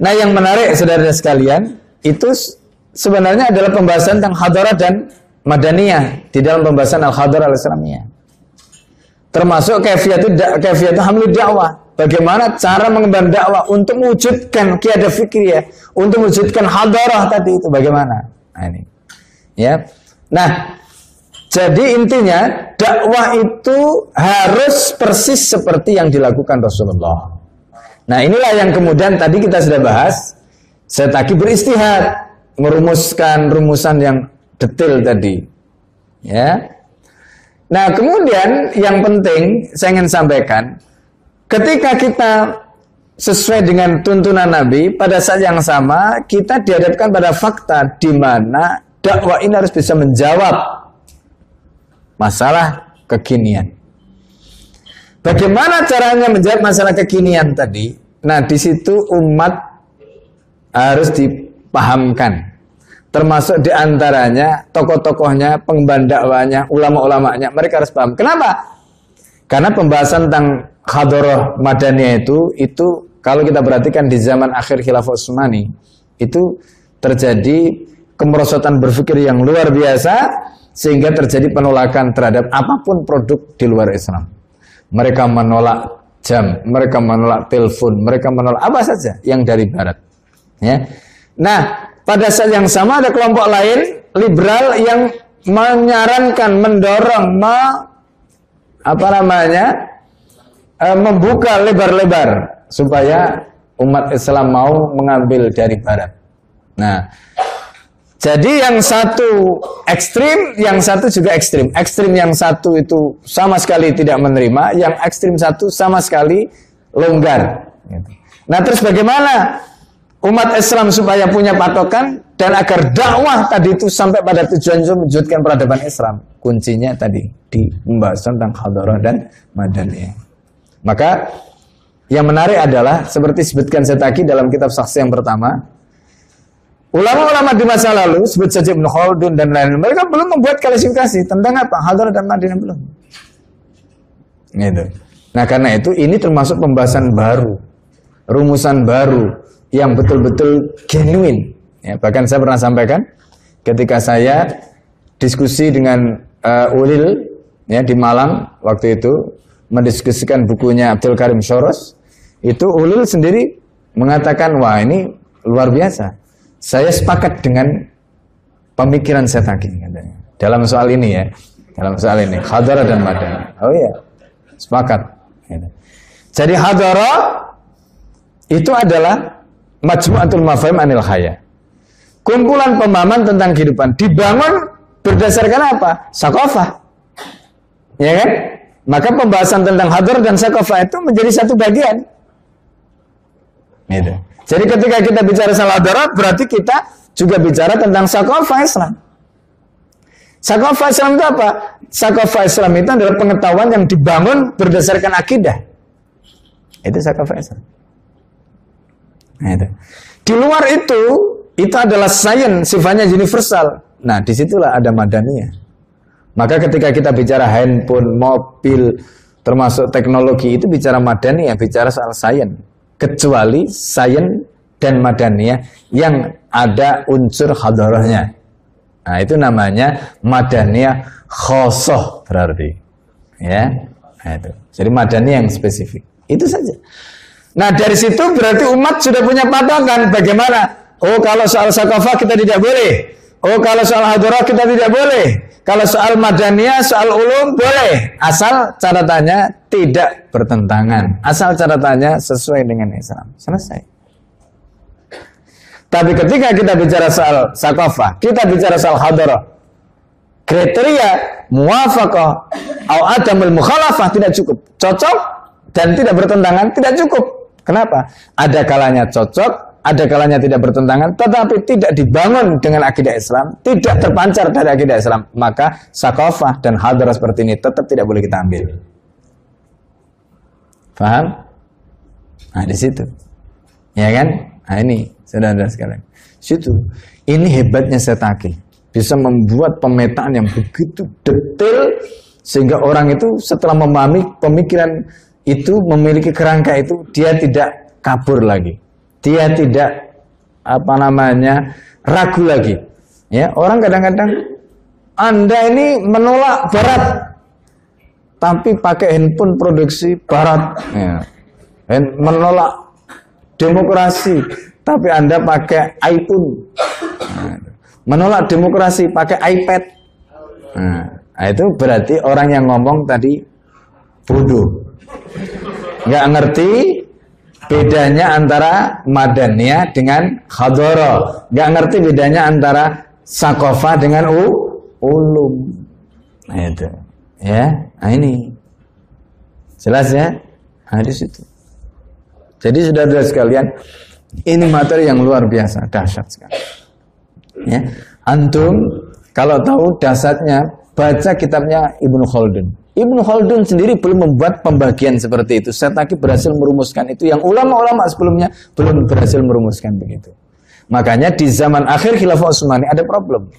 Nah, yang menarik saudara sekalian, itu sebenarnya adalah pembahasan tentang hadarah dan madaniyah di dalam pembahasan al-hadarah al-islamiyah. Termasuk kaifiyatu hamli dakwah. Bagaimana cara mengemban dakwah untuk mewujudkan qiyadah fikriyah, untuk mewujudkan hadarah tadi itu bagaimana? Nah, ini. Ya. Nah, jadi intinya dakwah itu harus persis seperti yang dilakukan Rasulullah. Nah, inilah yang kemudian tadi kita sudah bahas. Setaki beristihad, merumuskan rumusan yang detail tadi. Ya. Nah, kemudian yang penting saya ingin sampaikan, ketika kita sesuai dengan tuntunan Nabi, pada saat yang sama kita dihadapkan pada fakta di mana dakwah ini harus bisa menjawab masalah kekinian. Bagaimana caranya menjawab masalah kekinian tadi? Nah, di situ umat harus dipahamkan. Termasuk diantaranya tokoh-tokohnya, pengemban dakwahnya, ulama-ulamanya, mereka harus paham. Kenapa? Karena pembahasan tentang hadarah madaniyah itu kalau kita perhatikan di zaman akhir Khilafah Utsmani, itu terjadi kemerosotan berpikir yang luar biasa sehingga terjadi penolakan terhadap apapun produk di luar Islam. Mereka menolak jam, mereka menolak telepon, mereka menolak apa saja yang dari barat. Ya. Nah, pada saat yang sama ada kelompok lain liberal yang menyarankan, mendorong, membuka lebar-lebar supaya umat Islam mau mengambil dari barat. Nah, jadi yang satu ekstrim, yang satu juga ekstrim. Ekstrim yang satu itu sama sekali tidak menerima, yang ekstrim satu sama sekali longgar. Nah, terus bagaimana umat Islam supaya punya patokan dan agar dakwah tadi itu sampai pada tujuan itu mewujudkan peradaban Islam? Kuncinya tadi di pembahasan tentang hadarah dan madaniyah. Maka yang menarik adalah seperti disebutkan Setaki dalam kitab saksi yang pertama, ulama-ulama di masa lalu, sebut saja Ibnu Khaldun dan lain-lain, mereka belum membuat klasifikasi tentang apa hadarah dan madaniyah, belum. Gitu. Nah, karena itu ini termasuk pembahasan baru, rumusan baru yang betul-betul genuine. Ya, bahkan saya pernah sampaikan ketika saya diskusi dengan Ulil ya, di Malang waktu itu mendiskusikan bukunya Abdul Karim Soros, itu Ulil sendiri mengatakan, wah ini luar biasa. Saya sepakat dengan pemikiran Setaki katanya. Dalam soal ini ya, dalam soal ini hadarah dan madaniyah. Oh iya, sepakat. Jadi hadarah itu adalah Majmu'atul Mafahim Anil Khaya, kumpulan pemahaman tentang kehidupan, dibangun berdasarkan apa? Sakofah, ya kan? Maka pembahasan tentang hadarah dan sakofah itu menjadi satu bagian. Gitu. Jadi ketika kita bicara soal hadarah, berarti kita juga bicara tentang sakofah Islam. Sakofah Islam itu apa? Sakofah Islam itu adalah pengetahuan yang dibangun berdasarkan akidah. Itu sakofah Islam. Nah, itu. Di luar itu adalah sains, sifatnya universal. Nah, disitulah ada madaniyah. Maka ketika kita bicara handphone, mobil, termasuk teknologi, itu bicara madaniyah, bicara soal sains. Kecuali sains dan madaniyah yang ada unsur hadarahnya. Nah, itu namanya madaniyah khosoh berarti. Ya, nah, itu. Jadi madaniyah yang spesifik. Itu saja. Nah, dari situ berarti umat sudah punya patokan bagaimana. Oh, kalau soal sakofah kita tidak boleh. Oh, kalau soal hadarah kita tidak boleh. Kalau soal madaniyah, soal ulum boleh. Asal catatannya tidak bertentangan. Asal catatannya sesuai dengan Islam. Selesai. Tapi ketika kita bicara soal sakofah, kita bicara soal hadarah, kriteria muwafaqah atau adamul mukhalafah tidak cukup. Cocok dan tidak bertentangan tidak cukup. Kenapa? Ada kalanya cocok, ada kalanya tidak bertentangan, tetapi tidak dibangun dengan akidah Islam, tidak terpancar dari akidah Islam, maka sakofah dan hadarah seperti ini tetap tidak boleh kita ambil. Paham? Nah, di situ. Ya kan? Nah, ini saudara-saudara sekalian. Situ. Ini hebatnya Setaki. Bisa membuat pemetaan yang begitu detail sehingga orang itu setelah memahami pemikiran itu, memiliki kerangka itu, dia tidak kabur lagi. dia tidak ragu lagi. Ya, orang kadang-kadang Anda ini menolak Barat, tapi pakai handphone produksi Barat. Ya. Menolak demokrasi, tapi Anda pakai iPhone. Menolak demokrasi pakai iPad. Nah, itu berarti orang yang ngomong tadi bodoh, nggak ngerti bedanya antara madaniyah dengan hadara, nggak ngerti bedanya antara sakofa dengan ulum. Nah, itu ya. Nah, ini jelas ya. Nah, di situ. Jadi saudara-saudara sekalian, ini materi yang luar biasa, dahsyat sekali. Ya, antum kalau tahu dasarnya, baca kitabnya Ibnu Khaldun. Ibnu Khaldun sendiri belum membuat pembagian seperti itu. Setaki berhasil merumuskan itu, yang ulama-ulama sebelumnya belum berhasil merumuskan begitu. Makanya di zaman akhir Khilafah Utsmani ada problem.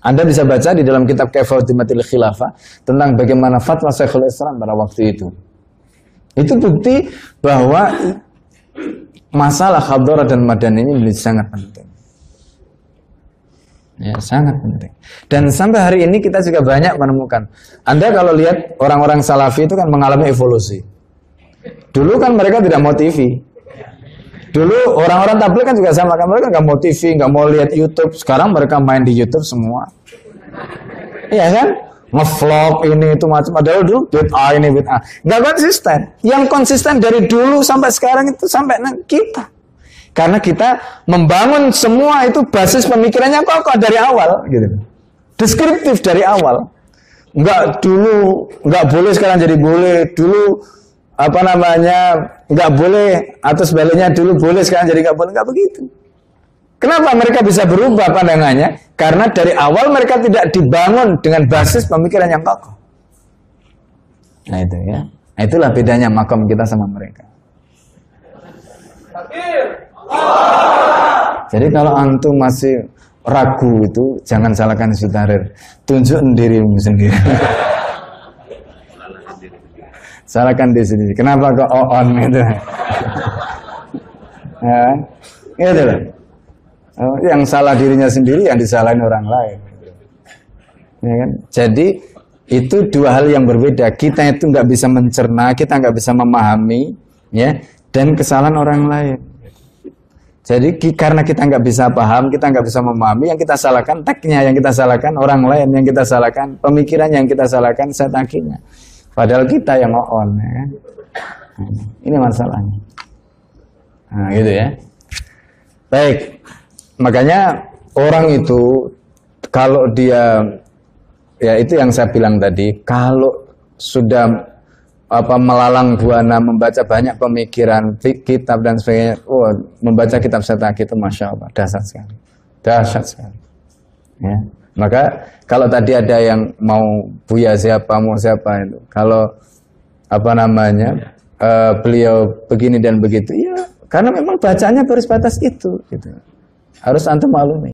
Anda bisa baca di dalam kitab Kaifautimatil Khilafah tentang bagaimana fatwa Syekhul Islam pada waktu itu. Itu bukti bahwa masalah hadharah dan madan ini menjadi sangat penting. Ya, sangat penting. Dan sampai hari ini kita juga banyak menemukan. Anda kalau lihat orang-orang Salafi itu kan mengalami evolusi. Dulu kan mereka tidak mau TV. Dulu orang-orang tabligh kan juga sama kan, mereka nggak mau TV, nggak mau lihat YouTube. Sekarang mereka main di YouTube semua. Iya kan? Nge-vlog ini itu macam. Padahal dulu bid'ah ini bid'ah. Nggak konsisten. Yang konsisten dari dulu sampai sekarang itu sampai kita. Karena kita membangun semua itu basis pemikirannya kokoh dari awal, gitu. Deskriptif dari awal. Enggak dulu, enggak boleh sekarang jadi boleh. Dulu enggak boleh atau sebaliknya dulu boleh sekarang jadi enggak boleh, enggak begitu. Kenapa mereka bisa berubah pandangannya? Karena dari awal mereka tidak dibangun dengan basis pemikiran yang kokoh. Nah itu ya. Nah, itulah bedanya makom kita sama mereka. Jadi kalau antum masih ragu itu jangan salahkan Sutarir, tunjuk dirimu sendiri. Salahkan diri sendiri. Kenapa kok on itu? Ya, itu loh. Yang salah dirinya sendiri, yang disalahin orang lain. Ya kan? Jadi itu dua hal yang berbeda. Kita itu nggak bisa mencerna, kita nggak bisa memahami, ya, dan kesalahan orang lain. Jadi karena kita nggak bisa paham, kita nggak bisa memahami, yang kita salahkan teknya, yang kita salahkan orang lain, yang kita salahkan pemikiran, yang kita salahkan setakinya. Padahal kita yang on, ya kan? Ini masalahnya. Nah, gitu ya. Baik, makanya orang itu kalau dia, ya itu yang saya bilang tadi, kalau sudah melalang buana, membaca banyak pemikiran, kitab dan sebagainya. Membaca kitab Setaki itu Masya Allah, dahsyat sekali. Dahsyat sekali. Ya. Maka kalau tadi ada yang mau Buya siapa, mau siapa itu. Kalau beliau begini dan begitu, ya karena memang bacanya baru sebatas itu. Gitu. Harus antum maklumi.